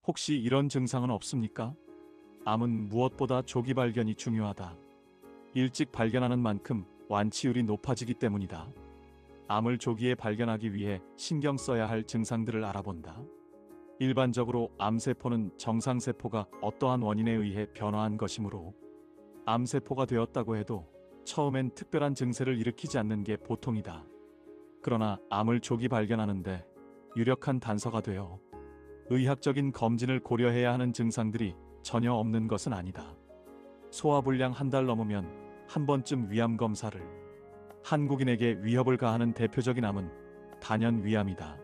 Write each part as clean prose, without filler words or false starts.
혹시 이런 증상은 없습니까? 암은 무엇보다 조기 발견이 중요하다. 일찍 발견하는 만큼 완치율이 높아지기 때문이다. 암을 조기에 발견하기 위해 신경 써야 할 증상들을 알아본다. 일반적으로 암세포는 정상세포가 어떠한 원인에 의해 변화한 것이므로 암세포가 되었다고 해도 처음엔 특별한 증세를 일으키지 않는 게 보통이다. 그러나 암을 조기 발견하는데 유력한 단서가 되어 의학적인 검진을 고려해야 하는 증상들이 전혀 없는 것은 아니다. 소화불량 한 달 넘으면 한 번쯤 위암 검사를. 한국인에게 위협을 가하는 대표적인 암은 단연 위암이다.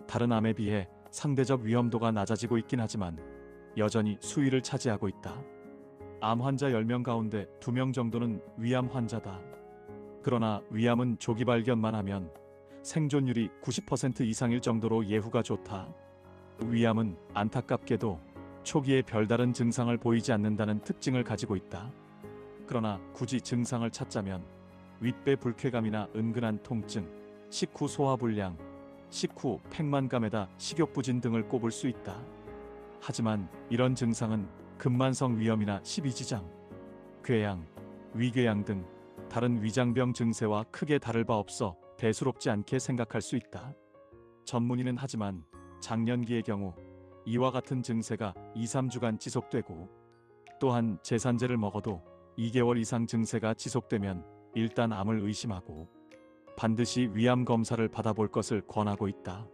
다른 암에 비해 상대적 위험도가 낮아지고 있긴 하지만 여전히 수위를 차지하고 있다. 암 환자 10명 가운데 2명 정도는 위암 환자다. 그러나 위암은 조기 발견만 하면 생존율이 90% 이상일 정도로 예후가 좋다. 위암은 안타깝게도 초기에 별다른 증상을 보이지 않는다는 특징을 가지고 있다. 그러나 굳이 증상을 찾자면 윗배 불쾌감이나 은근한 통증, 식후 소화불량, 식후 팽만감에다 식욕부진 등을 꼽을 수 있다. 하지만 이런 증상은 근만성 위염이나 십이지장, 궤양, 위궤양 등 다른 위장병 증세와 크게 다를 바 없어 대수롭지 않게 생각할 수 있다. 전문의는 하지만 장년기의 경우 이와 같은 증세가 2-3주간 지속되고 또한 제산제를 먹어도 2개월 이상 증세가 지속되면 일단 암을 의심하고 반드시 위암 검사를 받아볼 것을 권하고 있다.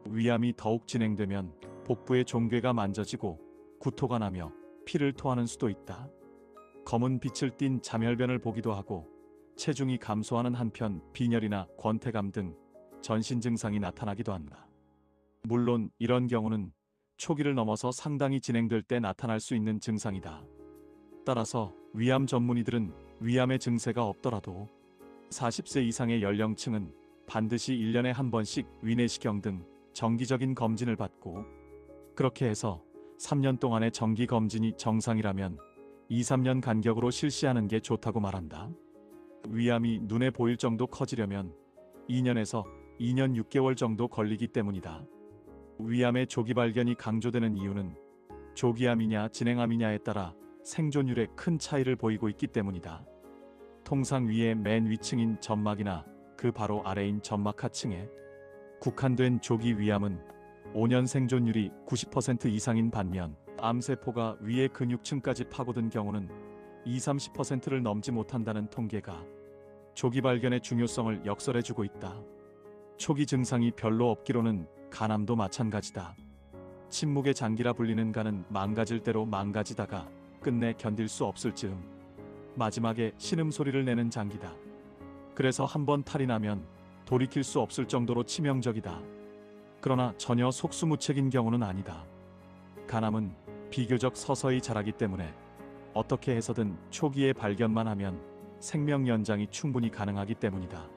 위암이 더욱 진행되면 복부의 종괴가 만져지고 구토가 나며 피를 토하는 수도 있다. 검은 빛을 띤 잠혈변을 보기도 하고 체중이 감소하는 한편 빈혈이나 권태감 등 전신 증상이 나타나기도 한다. 물론 이런 경우는 초기를 넘어서 상당히 진행될 때 나타날 수 있는 증상이다. 따라서 위암 전문의들은 위암의 증세가 없더라도 40세 이상의 연령층은 반드시 1년에 한 번씩 위내시경 등 정기적인 검진을 받고 그렇게 해서 3년 동안의 정기 검진이 정상이라면 2-3년 간격으로 실시하는 게 좋다고 말한다. 위암이 눈에 보일 정도 커지려면 2년에서 2년 6개월 정도 걸리기 때문이다. 위암의 조기 발견이 강조되는 이유는 조기암이냐 진행암이냐에 따라 생존율에 큰 차이를 보이고 있기 때문이다. 통상 위의 맨 위층인 점막이나 그 바로 아래인 점막 하층에 국한된 조기 위암은 5년 생존율이 90% 이상인 반면 암세포가 위의 근육층까지 파고든 경우는 20-30%를 넘지 못한다는 통계가 조기 발견의 중요성을 역설해주고 있다. 초기 증상이 별로 없기로는 간암도 마찬가지다. 침묵의 장기라 불리는 간은 망가질 대로 망가지다가 끝내 견딜 수 없을 즈음 마지막에 신음소리를 내는 장기다. 그래서 한번 탈이 나면 돌이킬 수 없을 정도로 치명적이다. 그러나 전혀 속수무책인 경우는 아니다. 간암은 비교적 서서히 자라기 때문에 어떻게 해서든 초기에 발견만 하면 생명 연장이 충분히 가능하기 때문이다.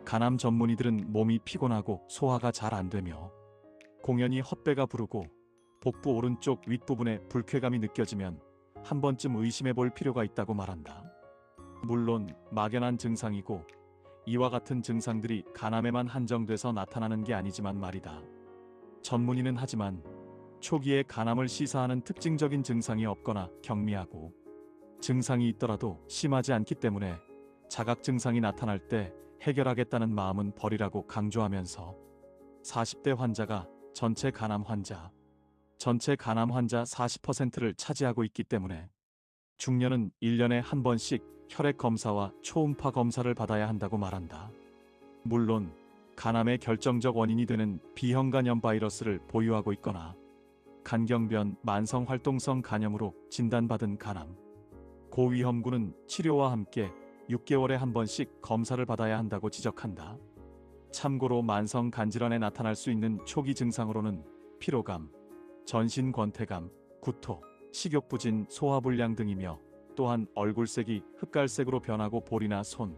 간암 전문의들은 몸이 피곤하고 소화가 잘 안 되며 공연히 헛배가 부르고 복부 오른쪽 윗부분에 불쾌감이 느껴지면 한 번쯤 의심해 볼 필요가 있다고 말한다. 물론 막연한 증상이고 이와 같은 증상들이 간암에만 한정돼서 나타나는 게 아니지만 말이다. 전문의는 하지만 초기에 간암을 시사하는 특징적인 증상이 없거나 경미하고 증상이 있더라도 심하지 않기 때문에 자각 증상이 나타날 때 해결하겠다는 마음은 버리라고 강조하면서 40대 환자가 전체 간암 환자 40%를 차지하고 있기 때문에 중년은 1년에 한 번씩 혈액 검사와 초음파 검사를 받아야 한다고 말한다. 물론 간암의 결정적 원인이 되는 비형간염 바이러스를 보유하고 있거나 간경변 만성활동성 간염으로 진단받은 간암, 고위험군은 치료와 함께 6개월에 한 번씩 검사를 받아야 한다고 지적한다. 참고로 만성 간질환에 나타날 수 있는 초기 증상으로는 피로감, 전신 권태감, 구토, 식욕부진, 소화불량 등이며 또한 얼굴색이 흑갈색으로 변하고 볼이나 손,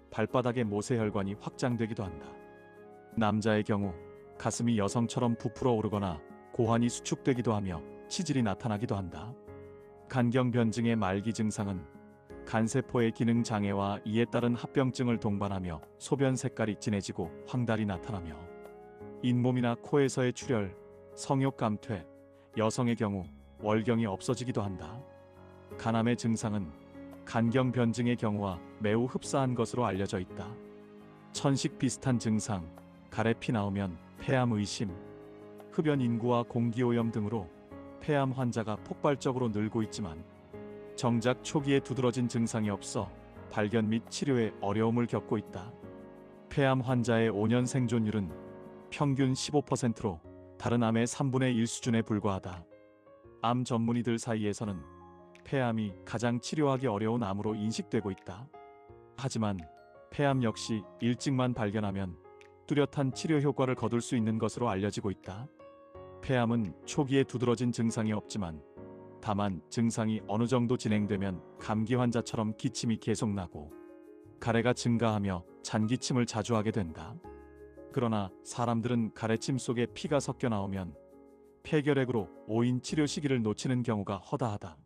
발바닥의 모세혈관이 확장되기도 한다. 남자의 경우 가슴이 여성처럼 부풀어 오르거나 고환이 수축되기도 하며 치질이 나타나기도 한다. 간경변증의 말기 증상은 간세포의 기능 장애와 이에 따른 합병증을 동반하며 소변 색깔이 진해지고 황달이 나타나며 잇몸이나 코에서의 출혈, 성욕 감퇴, 여성의 경우 월경이 없어지기도 한다. 간암의 증상은 간경 변증의 경우와 매우 흡사한 것으로 알려져 있다. 천식 비슷한 증상, 가래 피 나오면 폐암 의심, 흡연 인구와 공기오염 등으로 폐암 환자가 폭발적으로 늘고 있지만 정작 초기에 두드러진 증상이 없어 발견 및 치료에 어려움을 겪고 있다. 폐암 환자의 5년 생존율은 평균 15%로 다른 암의 3분의 1 수준에 불과하다. 암 전문의들 사이에서는 폐암이 가장 치료하기 어려운 암으로 인식되고 있다. 하지만 폐암 역시 일찍만 발견하면 뚜렷한 치료 효과를 거둘 수 있는 것으로 알려지고 있다. 폐암은 초기에 두드러진 증상이 없지만 다만 증상이 어느 정도 진행되면 감기 환자처럼 기침이 계속 나고 가래가 증가하며 잔기침을 자주 하게 된다. 그러나 사람들은 가래침 속에 피가 섞여 나오면 폐결핵으로 오인 치료 시기를 놓치는 경우가 허다하다.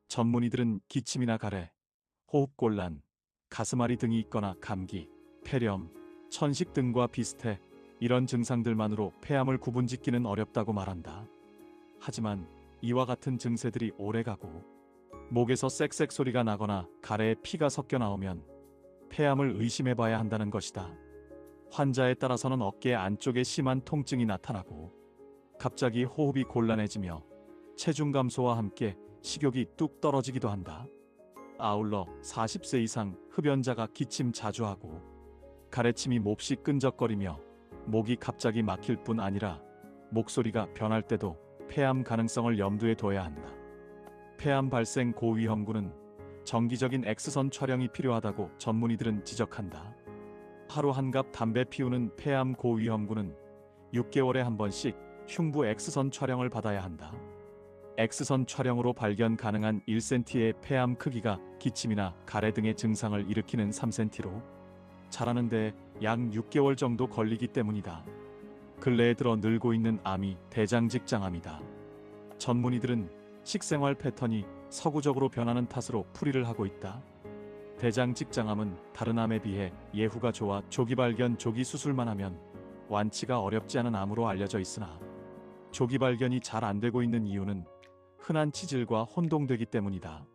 전문의들은 기침이나 가래, 호흡곤란, 가슴앓이 등이 있거나 감기, 폐렴, 천식 등과 비슷해 이런 증상들만으로 폐암을 구분짓기는 어렵다고 말한다. 하지만 이와 같은 증세들이 오래가고 목에서 쌕쌕 소리가 나거나 가래에 피가 섞여 나오면 폐암을 의심해봐야 한다는 것이다. 환자에 따라서는 어깨 안쪽에 심한 통증이 나타나고 갑자기 호흡이 곤란해지며 체중 감소와 함께 식욕이 뚝 떨어지기도 한다. 아울러 40세 이상 흡연자가 기침 자주 하고 가래침이 몹시 끈적거리며 목이 갑자기 막힐 뿐 아니라 목소리가 변할 때도 폐암 가능성을 염두에 둬야 한다. 폐암 발생 고위험군은 정기적인 X선 촬영이 필요하다고 전문의들은 지적한다. 하루 한갑 담배 피우는 폐암 고위험군은 6개월에 한 번씩 흉부 X선 촬영을 받아야 한다. X선 촬영으로 발견 가능한 1cm의 폐암 크기가 기침이나 가래 등의 증상을 일으키는 3cm로 자라는데 약 6개월 정도 걸리기 때문이다. 근래에 들어 늘고 있는 암이 대장직장암이다. 전문의들은 식생활 패턴이 서구적으로 변하는 탓으로 풀이를 하고 있다. 대장직장암은 다른 암에 비해 예후가 좋아 조기 발견, 조기 수술만 하면 완치가 어렵지 않은 암으로 알려져 있으나 조기 발견이 잘 안 되고 있는 이유는 흔한 치질과 혼동되기 때문이다.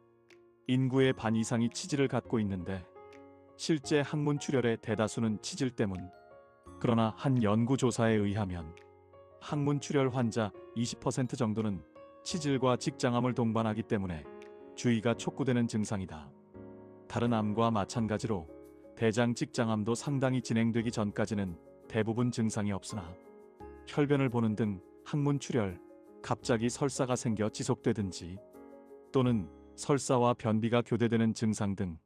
인구의 반 이상이 치질을 갖고 있는데 실제 항문 출혈의 대다수는 치질 때문. 그러나 한 연구조사에 의하면 항문 출혈 환자 20% 정도는 치질과 직장암을 동반하기 때문에 주의가 촉구되는 증상이다. 다른 암과 마찬가지로 대장직장암도 상당히 진행되기 전까지는 대부분 증상이 없으나 혈변을 보는 등 항문 출혈, 갑자기 설사가 생겨 지속되든지 또는 설사와 변비가 교대되는 증상 등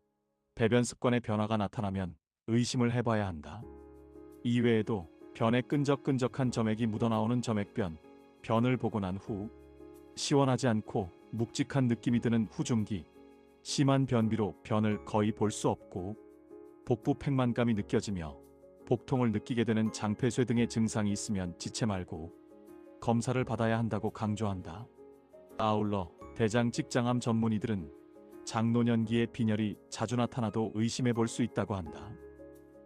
배변 습관의 변화가 나타나면 의심을 해봐야 한다. 이외에도 변에 끈적끈적한 점액이 묻어나오는 점액변, 변을 보고 난 후 시원하지 않고 묵직한 느낌이 드는 후중기, 심한 변비로 변을 거의 볼 수 없고 복부 팽만감이 느껴지며 복통을 느끼게 되는 장폐쇄 등의 증상이 있으면 지체 말고 검사를 받아야 한다고 강조한다. 아울러 대장직장암 전문의들은 장노년기에 빈혈이 자주 나타나도 의심해 볼 수 있다고 한다.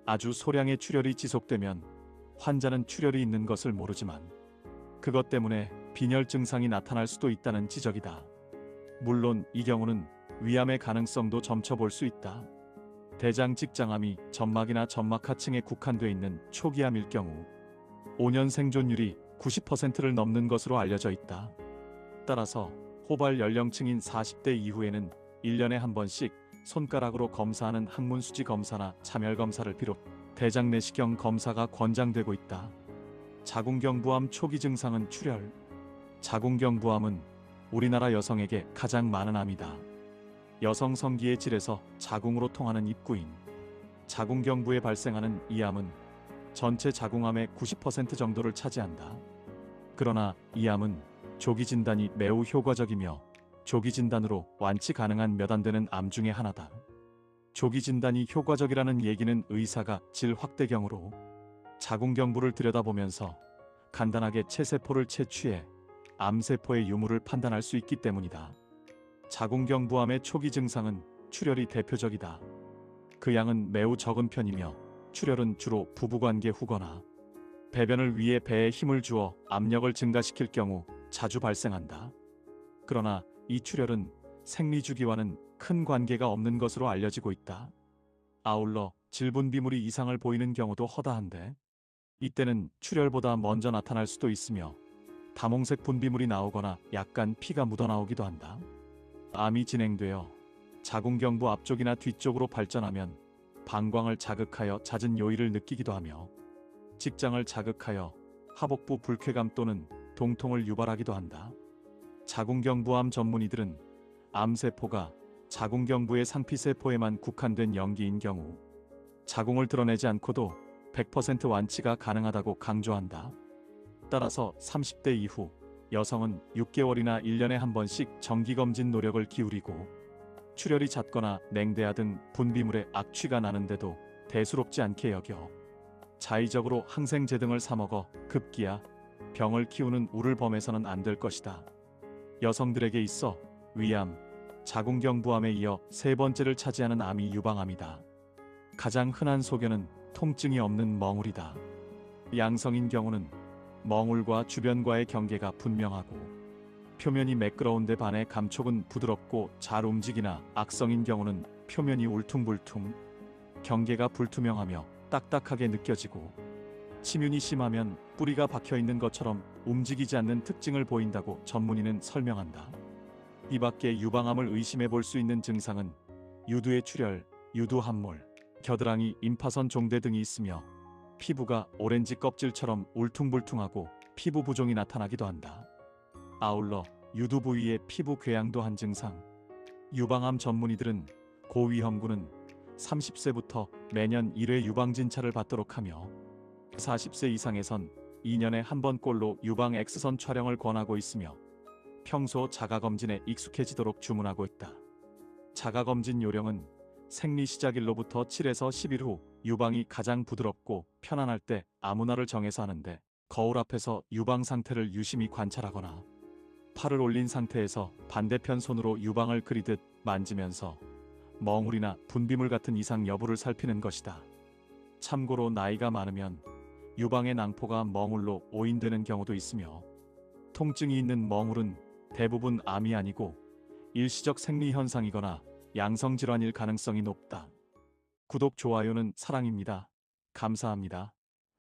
아주 소량의 출혈이 지속되면 환자는 출혈이 있는 것을 모르지만 그것 때문에 빈혈 증상이 나타날 수도 있다는 지적이다. 물론 이 경우는 위암의 가능성도 점쳐볼 수 있다. 대장직장암이 점막이나 점막하층에 국한돼 있는 초기암일 경우 5년 생존율이 90%를 넘는 것으로 알려져 있다. 따라서 호발 연령층인 40대 이후에는 1년에 한 번씩 손가락으로 검사하는 항문수지 검사나 참혈검사를 비롯 대장 내시경 검사가 권장되고 있다. 자궁경부암 초기 증상은 출혈. 자궁경부암은 우리나라 여성에게 가장 많은 암이다. 여성 성기의 질에서 자궁으로 통하는 입구인 자궁경부에 발생하는 이 암은 전체 자궁암의 90% 정도를 차지한다. 그러나 이 암은 조기 진단이 매우 효과적이며 조기 진단으로 완치 가능한 몇 안 되는 암 중에 하나다. 조기 진단이 효과적이라는 얘기는 의사가 질 확대경으로 자궁경부를 들여다보면서 간단하게 체세포를 채취해 암세포의 유무를 판단할 수 있기 때문이다. 자궁경부암의 초기 증상은 출혈이 대표적이다. 그 양은 매우 적은 편이며 출혈은 주로 부부관계 후거나 배변을 위해 배에 힘을 주어 압력을 증가시킬 경우 자주 발생한다. 그러나 이 출혈은 생리 주기와는 큰 관계가 없는 것으로 알려지고 있다. 아울러 질분비물이 이상을 보이는 경우도 허다한데, 이때는 출혈보다 먼저 나타날 수도 있으며 다몽색 분비물이 나오거나 약간 피가 묻어나오기도 한다. 암이 진행되어 자궁경부 앞쪽이나 뒤쪽으로 발전하면 방광을 자극하여 잦은 요일을 느끼기도 하며, 직장을 자극하여 하복부 불쾌감 또는 동통을 유발하기도 한다. 자궁경부암 전문의들은 암세포가 자궁경부의 상피세포에만 국한된 영기인 경우 자궁을 드러내지 않고도 100% 완치가 가능하다고 강조한다. 따라서 30대 이후 여성은 6개월이나 1년에 한 번씩 정기검진 노력을 기울이고, 출혈이 잦거나 냉대야 등 분비물에 악취가 나는데도 대수롭지 않게 여겨 자의적으로 항생제 등을 사먹어 급기야 병을 키우는 우를 범해서는 안 될 것이다. 여성들에게 있어 위암, 자궁경부암에 이어 세 번째를 차지하는 암이 유방암이다. 가장 흔한 소견은 통증이 없는 멍울이다. 양성인 경우는 멍울과 주변과의 경계가 분명하고 표면이 매끄러운데 반해 감촉은 부드럽고 잘 움직이나, 악성인 경우는 표면이 울퉁불퉁, 경계가 불투명하며 딱딱하게 느껴지고 침윤이 심하면 뿌리가 박혀있는 것처럼 움직이지 않는 특징을 보인다고 전문의는 설명한다. 이 밖에 유방암을 의심해 볼 수 있는 증상은 유두의 출혈, 유두함몰, 겨드랑이, 임파선 종대 등이 있으며 피부가 오렌지 껍질처럼 울퉁불퉁하고 피부 부종이 나타나기도 한다. 아울러 유두 부위의 피부 궤양도 한 증상. 유방암 전문의들은 고위험군은 30세부터 매년 1회 유방진찰을 받도록 하며 40세 이상에선 2년에 한 번꼴로 유방 X선 촬영을 권하고 있으며 평소 자가검진에 익숙해지도록 주문하고 있다. 자가검진 요령은 생리 시작일로부터 7에서 10일 후 유방이 가장 부드럽고 편안할 때 아무나를 정해서 하는데, 거울 앞에서 유방 상태를 유심히 관찰하거나 팔을 올린 상태에서 반대편 손으로 유방을 그리듯 만지면서 멍울이나 분비물 같은 이상 여부를 살피는 것이다. 참고로 나이가 많으면 유방의 낭포가 멍울로 오인되는 경우도 있으며, 통증이 있는 멍울은 대부분 암이 아니고 일시적 생리 현상이거나 양성 질환일 가능성이 높다. 구독, 좋아요는 사랑입니다. 감사합니다.